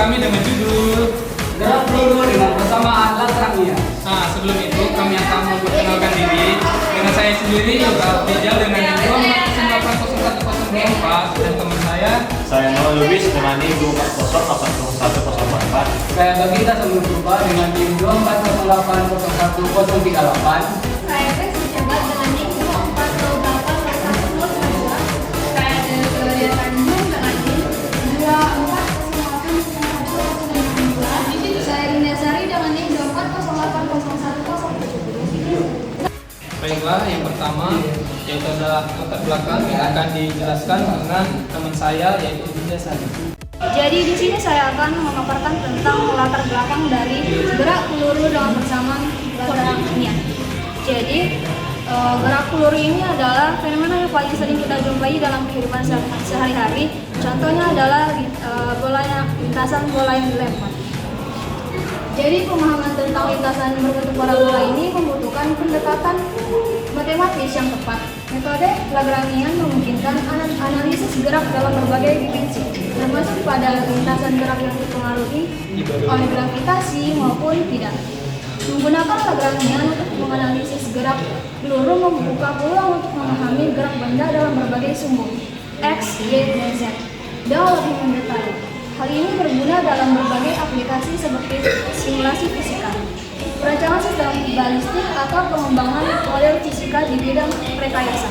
kami dengan judul Gerak peluru dengan persamaan latarnya. Nah, sebelum itu kami akan memperkenalkan diri. Dengan saya sendiri Yoga Fijal dengan NIM 240100104 dan teman Saya Noah Lubis dengan NIM 2408104. Saya Bagita Sambil Purba dengan NIM 240801038. Saya Grace Jabat dengan NIM 240801092. Saya Gloria Tanjung dengan NIM 240801092. Saya Rinda Sari dengan NIM 24080101070. Baiklah, yang pertama yaitu adalah latar belakang yang akan dijelaskan dengan teman saya yaitu Rinda Sari. Jadi di sini saya akan memaparkan tentang latar belakang dari gerak peluru dengan persamaan latarnya. Jadi gerak peluru ini adalah fenomena yang paling sering kita jumpai dalam kehidupan sehari-hari. Contohnya adalah lintasan bola yang dilempar. Jadi pemahaman tentang lintasan berbentuk parabola ini membutuhkan pendekatan matematis yang tepat. Metode Lagrangian memungkinkan analisis gerak dalam berbagai dimensi, termasuk pada lintasan gerak yang dipengaruhi oleh gravitasi maupun tidak. Menggunakan Lagrangian untuk menganalisis gerak peluru membuka peluang untuk memahami gerak benda dalam berbagai sumbu X, Y, dan Z dan lebih mendetail. Hal ini berguna dalam berbagai aplikasi seperti simulasi fisika, perancangan sistem balistik, atau pengembangan model fisika di bidang rekayasa.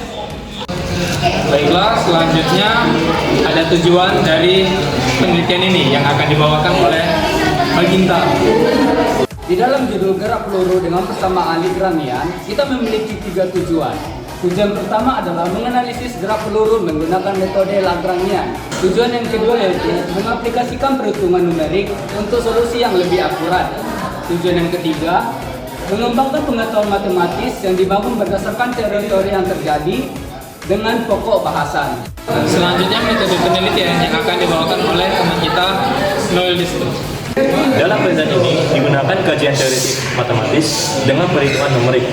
Baiklah, selanjutnya ada tujuan dari penelitian ini yang akan dibawakan oleh Baginta. Di dalam judul gerak peluru dengan persamaan Lagrangian, kita memiliki 3 tujuan. Tujuan pertama adalah menganalisis gerak peluru menggunakan metode Lagrangian. Tujuan yang kedua yaitu mengaplikasikan perhitungan numerik untuk solusi yang lebih akurat. Tujuan yang ketiga, mengembangkan pengetahuan matematis yang dibangun berdasarkan teori-teori yang terjadi dengan pokok bahasan. Selanjutnya metode penelitian yang akan dibawakan oleh teman kita Noel Disto. Dalam penelitian ini digunakan kajian teoretik matematis dengan perhitungan numerik.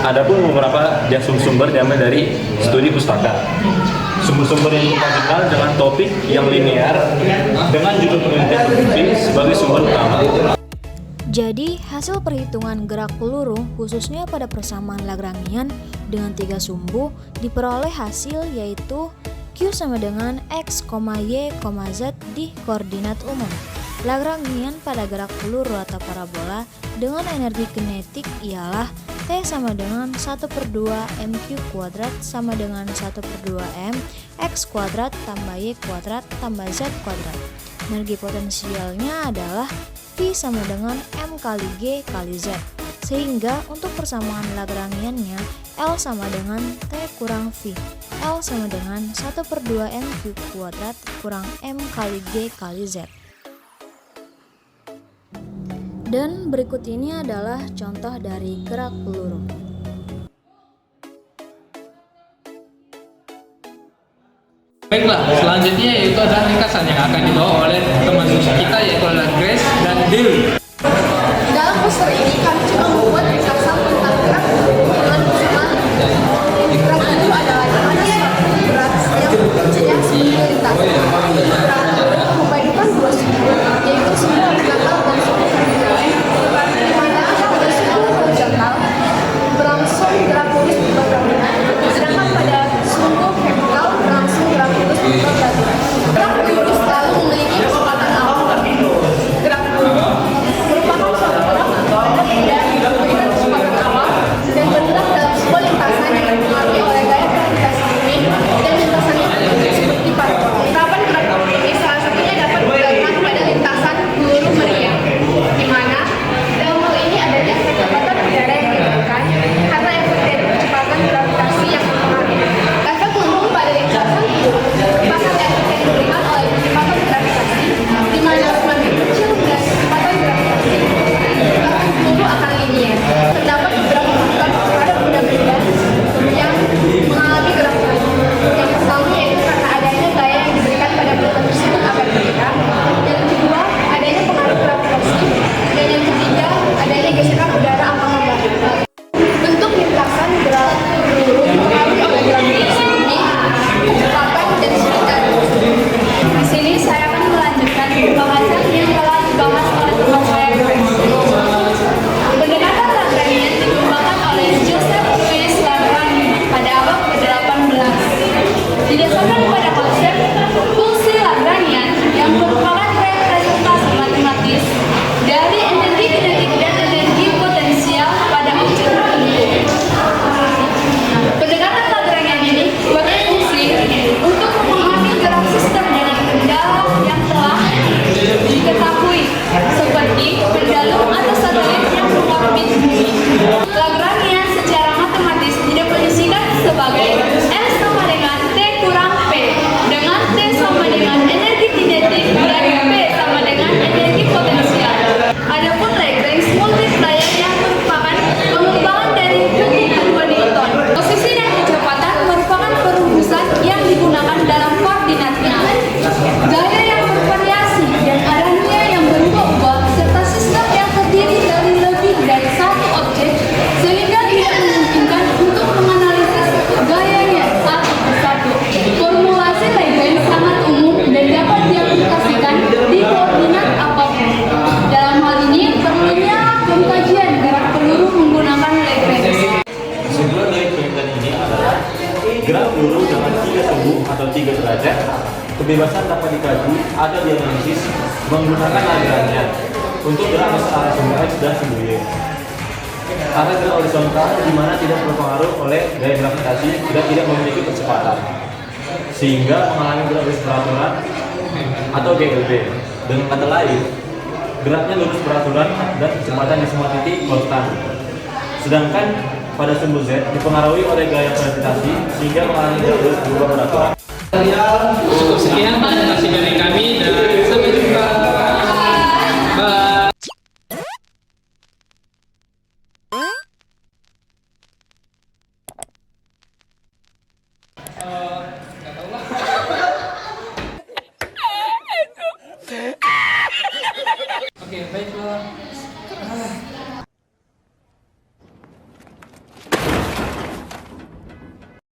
Adapun beberapa sumber diambil dari studi pustaka. Sumber-sumber yang kompatibel dengan topik yang linear dengan judul penelitian sebagai sumber utama. Jadi, hasil perhitungan gerak peluru khususnya pada persamaan Lagrangian dengan 3 sumbu diperoleh hasil yaitu Q sama dengan X, Y, Z di koordinat umum. Lagrangian pada gerak peluru atau parabola dengan energi kinetik ialah T sama dengan 1/2 mq kuadrat sama dengan 1/2 m x kuadrat tambah y kuadrat tambah z kuadrat. Energi potensialnya adalah V sama dengan m kali g kali z. Sehingga untuk persamaan Lagrangiannya L sama dengan T kurang V. L sama dengan 1/2 mq kuadrat kurang m kali g kali z. Dan berikut ini adalah contoh dari gerak peluru. Baiklah, selanjutnya yaitu adalah ringkasan yang akan dibawa oleh teman kita yaitu adalah Grace dan Dewi. Dalam poster ini kami coba membuat ringkasan tentang gerak dengan persamaan. Gerak itu adalah mana suatu gerak yang lintas. Gerak memadukan 2 sumber, yaitu sumber horizontal dan sumber vertikal. Di mana pada sumber horizontal berlangsung gerak lurus berlawanan, sedangkan pada sumber vertikal berlangsung gerak lurus berlawanan. Gerak lurus selalu memiliki kecepatan awal. Gerak lurus saja, kebebasan dapat dikaji atau dianalisis menggunakan Lagrangian untuk gerak arah sumbu X dan sumbu Y. Arah gerak horizontal di mana tidak berpengaruh oleh gaya gravitasi dan tidak memiliki percepatan, sehingga mengalami gerak lurus peraturan atau GLB. Dengan kata lain, geraknya lurus peraturan dan kecepatan di semua titik konstan. Sedangkan pada sumbu Z dipengaruhi oleh gaya gravitasi sehingga mengalami gerak lurus berubah peraturan. Cukup sekian presentasi dari kami dan sampai jumpa. Bye. Oke, baiklah.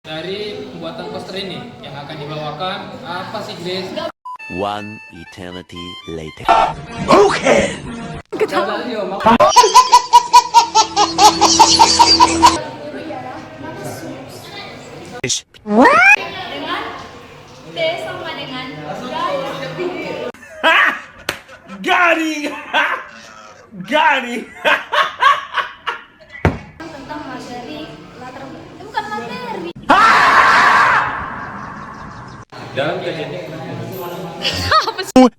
Dari pembuatan poster ini yang akan dibawakan apa sih, Grace? One eternity later. Dengan T sama dengan tentang materi latar bukan materi. Dalam kajian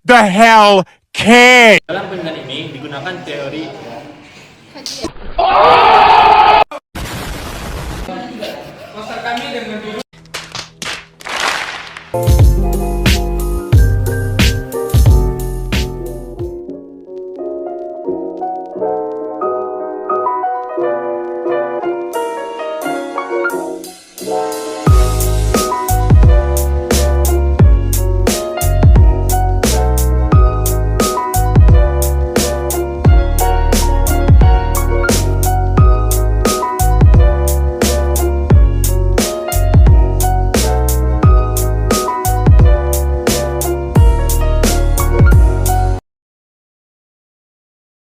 the hell can? dalam penelitian ini digunakan teori Poster kami dengan